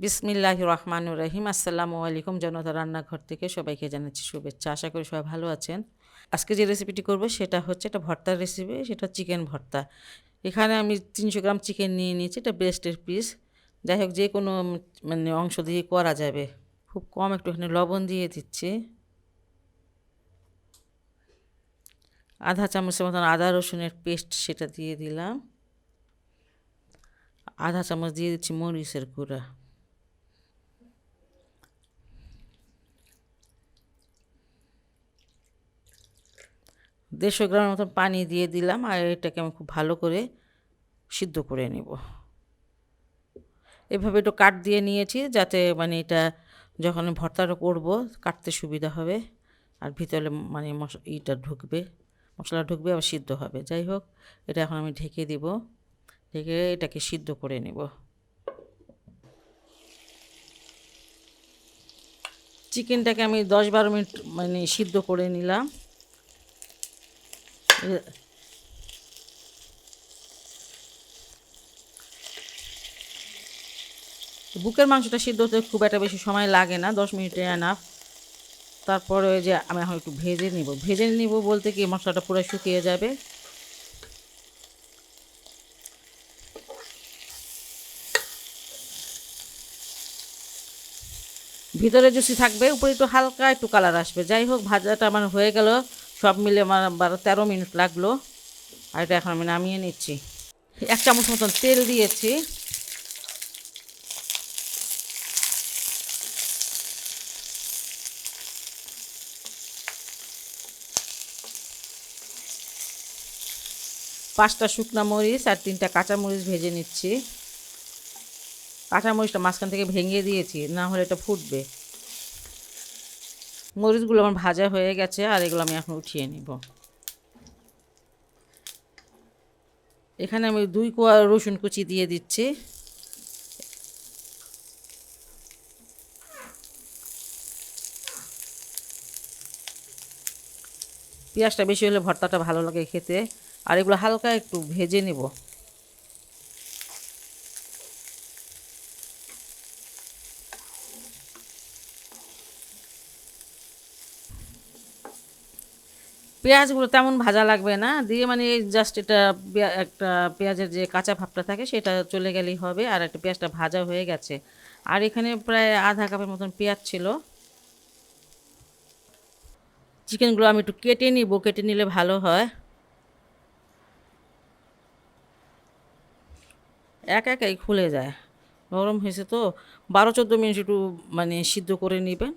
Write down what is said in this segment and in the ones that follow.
বিসমিল্লাহির রহমানির রহিম। আসসালামু আলাইকুম। জনতা রান্নাঘর থেকে সবাইকে জানাচ্ছি শুভেচ্ছা। আশা করি সবাই ভালো আছেন। আজকে যে রেসিপিটি করব সেটা হচ্ছে একটা ভর্তার রেসিপি, সেটা চিকেন ভর্তা। এখানে আমি 300 গ্রাম চিকেন নিয়ে নিয়েছি, এটা ব্রেস্টের পিস। যাই হোক, যে কোনো অংশ দিয়ে করা যাবে। খুব কম একটুখানি লবণ দিয়ে দিচ্ছি, আধা চামচের মতন আদা রসুনের পেস্ট সেটা দিয়ে দিলাম, আধা চামচ দিয়ে দিচ্ছি মরিচের গুঁড়া, দেড়শো গ্রামের মতন পানি দিয়ে দিলাম। আর এটাকে আমি খুব ভালো করে সিদ্ধ করে নেব। এভাবে একটু কাট দিয়ে নিয়েছি, যাতে এটা যখন ভর্তাটা করব কাটতে সুবিধা হবে, আর ভিতরে মশলা ঢুকবে, আবার সিদ্ধ হবে। যাই হোক, এটা এখন আমি ঢেকে দিব, ঢেকে এটাকে সিদ্ধ করে নেব। চিকেনটাকে আমি 10-12 মিনিট সিদ্ধ করে নিলাম। বুকের মাংসটা সিদ্ধ হতে খুব একটা বেশি সময় লাগে না, 10 মিনিটে এনাফ। তারপরে ওই যে আমি এখন একটু ভেজে নিব বলতে কি মশলাটা পুরো শুকিয়ে যাবে। ভিতরে জুসি থাকবে, উপরে একটু হালকা একটু কালার আসবে। যাই হোক, ভাজাটা আমার হয়ে গেল, সব মিলে আমার 12-13 মিনিট লাগলো। আর এটা এখন আমি নামিয়ে নিচ্ছি। 1 চামচ মতন তেল দিয়েছি। পাঁচটা শুকনা মরিচ আর 3টা কাঁচা মরিচ ভেজে নিচ্ছি। কাঁচা মরিচটা মাঝখান থেকে ভেঙে দিয়েছি, না হলে এটা ফুটবে। মরিচগুলো আমার ভাজা হয়ে গেছে, আর এগুলো আমি এখন উঠিয়ে নিব। এখানে আমি 2 কোয়া রসুন কুচি দিয়ে দিচ্ছি। পেঁয়াজটা বেশি হলে ভর্তাটা ভালো লাগে খেতে। আর এগুলো হালকা একটু ভেজে নেব। পেঁয়াজগুলো তেমন ভাজা লাগবে না, দিয়ে জাস্ট এটা একটা পেঁয়াজের যে কাঁচা ভাবটা থাকে সেটা চলে গেলেই হবে। আর একটা পেঁয়াজটা ভাজা হয়ে গেছে। আর এখানে প্রায় আধা কাপের মতন পেঁয়াজ ছিল। চিকেনগুলো আমি একটু কেটে নিব, কেটে নিলে ভালো হয়। একাই খুলে যায়, নরম হয়েছে তো। 12-14 মিনিট একটু সিদ্ধ করে নেবেন।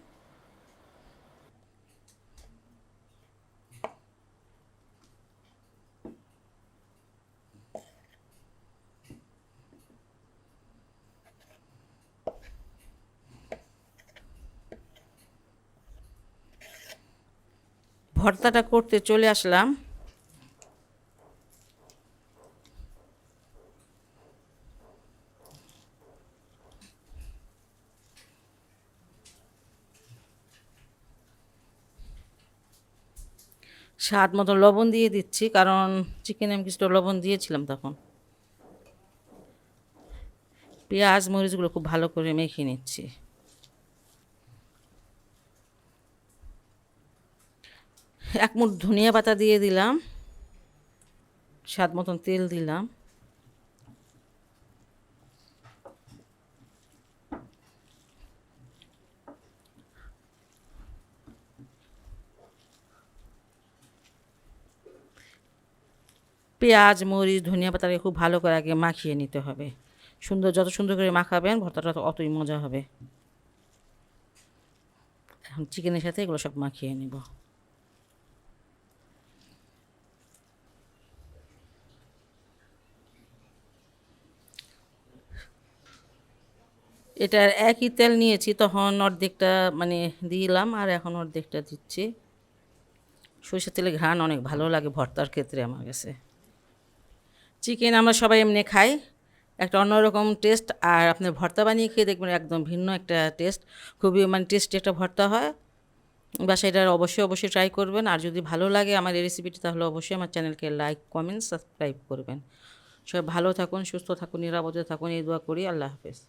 ভর্তাটা করতে চলে আসলাম। স্বাদ মতো লবণ দিয়ে দিচ্ছি, কারণ চিকেনে আমি কিছুটা লবণ দিয়েছিলাম তখন। পেঁয়াজ মরিচগুলো খুব ভালো করে মেখে নিচ্ছি। এক মুঠ ধনিয়া পাতা দিয়ে দিলাম, স্বাদ মতন তেল দিলাম, পেঁয়াজ মরিচ ধনিয়া পাতাকে খুব ভালো করে আগে মাখিয়ে নিতে হবে। যত সুন্দর করে মাখাবেন ভর্তাটা অতই মজা হবে। এখন চিকেনের সাথে এগুলো সব মাখিয়ে নিব। এটার একই তেল নিয়েছি, তখন অর্ধেকটা দিলাম, আর এখন অর্ধেকটা দিচ্ছি। সরষের তেলে ঘ্রাণ অনেক ভালো লাগে ভর্তার ক্ষেত্রে আমার কাছে। চিকেন আমরা সবাই এমনি খাই, একটা অন্যরকম টেস্ট। আর আপনি ভর্তা বানিয়ে খেয়ে দেখবেন একদম ভিন্ন একটা টেস্ট। খুবই টেস্টি একটা ভর্তা হয়। বাসায় এটা অবশ্যই ট্রাই করবেন। আর যদি ভালো লাগে আমার এই রেসিপিটি, তাহলে অবশ্যই আমার চ্যানেলকে লাইক কমেন্ট সাবস্ক্রাইব করবেন। সবাই ভালো থাকুন, সুস্থ থাকুন, নিরাপদে থাকুন, এই দোয়া করি। আল্লাহ হাফেজ।